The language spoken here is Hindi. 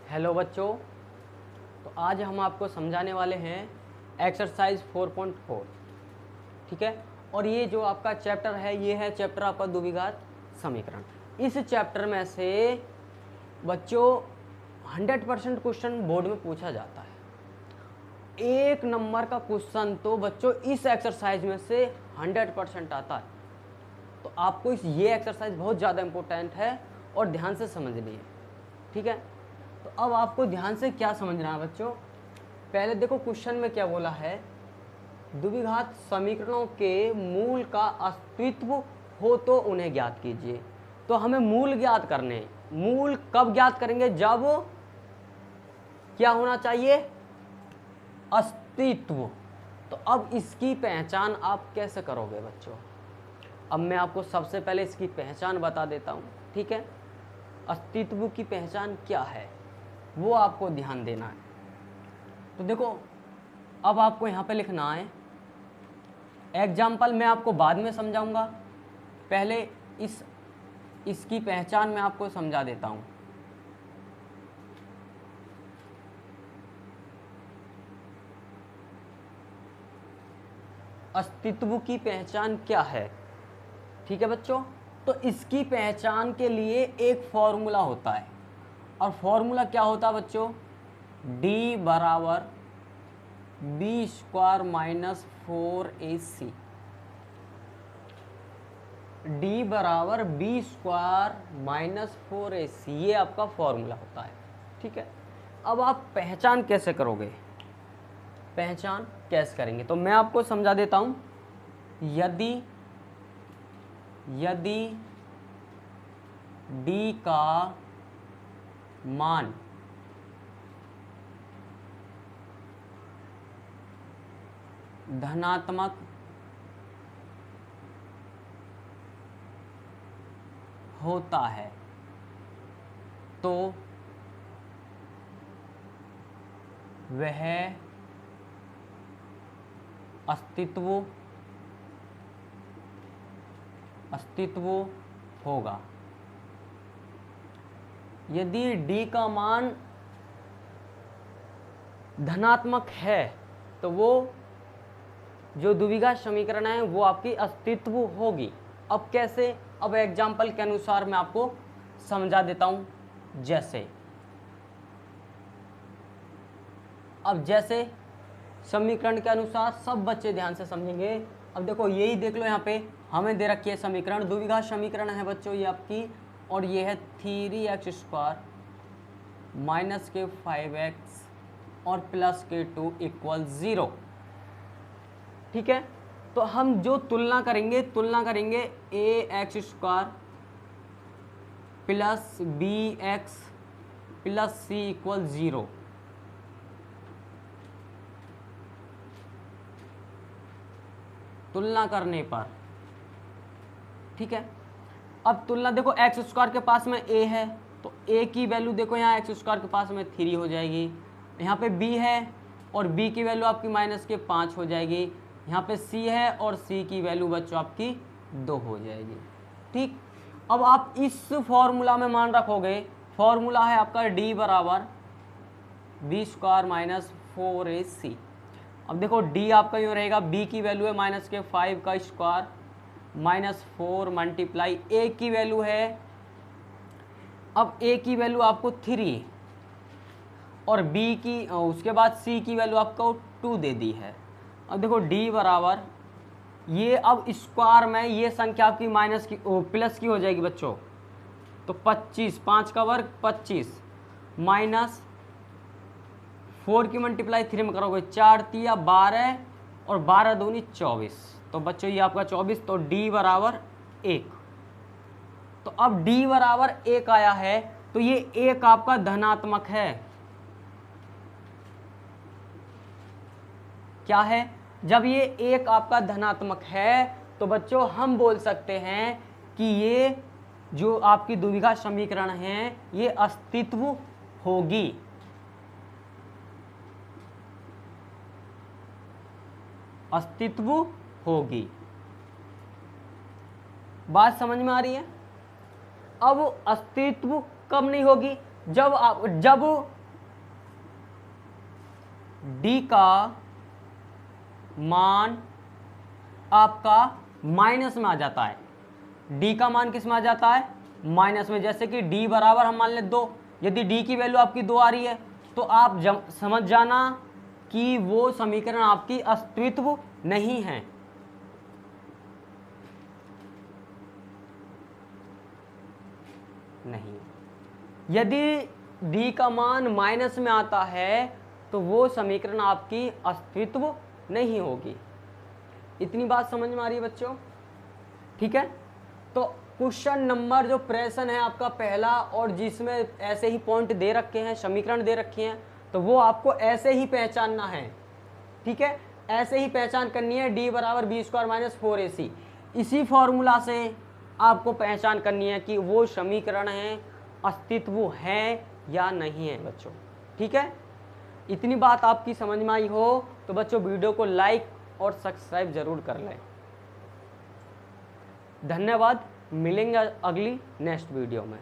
हेलो बच्चों, तो आज हम आपको समझाने वाले हैं एक्सरसाइज 4.4। ठीक है, और ये जो आपका चैप्टर है ये है चैप्टर आपका द्विघात समीकरण। इस चैप्टर में से बच्चों 100% क्वेश्चन बोर्ड में पूछा जाता है। 1 नंबर का क्वेश्चन तो बच्चों इस एक्सरसाइज में से 100% आता है। तो आपको ये एक्सरसाइज बहुत ज़्यादा इम्पोर्टेंट है और ध्यान से समझनी है। ठीक है, तो अब आपको ध्यान से क्या समझना है बच्चों। पहले देखो क्वेश्चन में क्या बोला है, द्विघात समीकरणों के मूल का अस्तित्व हो तो उन्हें ज्ञात कीजिए। तो हमें मूल ज्ञात करने हैं। मूल कब ज्ञात करेंगे? जब क्या होना चाहिए? अस्तित्व। तो अब इसकी पहचान आप कैसे करोगे बच्चों? अब मैं आपको सबसे पहले इसकी पहचान बता देता हूँ। ठीक है, अस्तित्व की पहचान क्या है वो आपको ध्यान देना है। तो देखो, अब आपको यहाँ पे लिखना है एग्जाम्पल, मैं आपको बाद में समझाऊंगा, पहले इसकी पहचान मैं आपको समझा देता हूँ। अस्तित्व की पहचान क्या है? ठीक है बच्चों, तो इसकी पहचान के लिए एक फॉर्मूला होता है। और फॉर्मूला क्या होता है बच्चों? d बराबर b square minus 4ac। d बराबर बी स्क्वायर माइनस 4ac, ये आपका फॉर्मूला होता है। ठीक है, अब आप पहचान कैसे करोगे? पहचान कैसे करेंगे तो मैं आपको समझा देता हूं। यदि d का मान धनात्मक होता है तो वह अस्तित्व होगा। यदि d का मान धनात्मक है तो वो जो द्विघात समीकरण है वो आपकी अस्तित्व होगी। अब कैसे? अब एग्जाम्पल के अनुसार मैं आपको समझा देता हूं। जैसे समीकरण के अनुसार सब बच्चे ध्यान से समझेंगे। अब देखो, यही देख लो, यहाँ पे हमें दे रखी है समीकरण, द्विघात समीकरण है बच्चों ये आपकी, और ये है 3x स्क्वायर माइनस के 5x और प्लस के 2 इक्वल 0। ठीक है, तो हम जो तुलना करेंगे ax square plus bx plus c equal 0। तुलना करने पर, ठीक है, अब तुलना देखो, एक्स स्क्वायर के पास में a है तो a की वैल्यू देखो यहाँ एक्स स्क्वायर के पास में 3 हो जाएगी। यहाँ पे b है और b की वैल्यू आपकी माइनस के 5 हो जाएगी। यहाँ पे c है और c की वैल्यू बच्चों आपकी 2 हो जाएगी। ठीक, अब आप इस फॉर्मूला में मान रखोगे, फॉर्मूला है आपका d बराबर बी स्क्वायर माइनस 4ac। अब देखो d आपका यूँ रहेगा, b की वैल्यू है माइनस के 5 का स्क्वायर माइनस 4 मल्टीप्लाई a की वैल्यू है, अब a की वैल्यू आपको 3 और b की उसके बाद c की वैल्यू आपको 2 दे दी है। अब देखो d बराबर ये, अब स्क्वायर में ये संख्या आपकी माइनस की प्लस की हो जाएगी बच्चों, तो 25, 5 का वर्ग 25 माइनस 4 की मल्टीप्लाई 3 में करोगे 4 तिया 12 और 12 दूनी 24, तो बच्चों ये आपका 24, तो d बराबर 1। तो अब d बराबर 1 आया है तो ये 1 आपका धनात्मक है। क्या है? जब ये 1 आपका धनात्मक है तो बच्चों हम बोल सकते हैं कि ये जो आपकी द्विघात समीकरण है ये अस्तित्व होगी। अस्तित्व होगी। बात समझ में आ रही है? अब अस्तित्व कब नहीं होगी? जब डी का मान आपका माइनस में आ जाता है। डी का मान किस में आ जाता है? माइनस में। जैसे कि डी बराबर हम मान लें 2, यदि डी की वैल्यू आपकी 2 आ रही है तो आप समझ जाना कि वो समीकरण आपकी अस्तित्व नहीं है। नहीं, यदि डी का मान माइनस में आता है तो वो समीकरण आपकी अस्तित्व नहीं होगी। इतनी बात समझ में आ रही है बच्चों? ठीक है, तो क्वेश्चन नंबर जो प्रश्न है आपका पहला, और जिसमें ऐसे ही पॉइंट दे रखे हैं, समीकरण दे रखे हैं, तो वो आपको ऐसे ही पहचानना है। ठीक है, ऐसे ही पहचान करनी है, डी बराबर बी स्क्वायर माइनस 4ac। इसी फॉर्मूला से आपको पहचान करनी है कि वो समीकरण है, अस्तित्व है या नहीं है बच्चों। ठीक है, इतनी बात आपकी समझ में आई हो तो बच्चों वीडियो को लाइक और सब्सक्राइब जरूर कर लें। धन्यवाद, मिलेंगे अगली नेक्स्ट वीडियो में।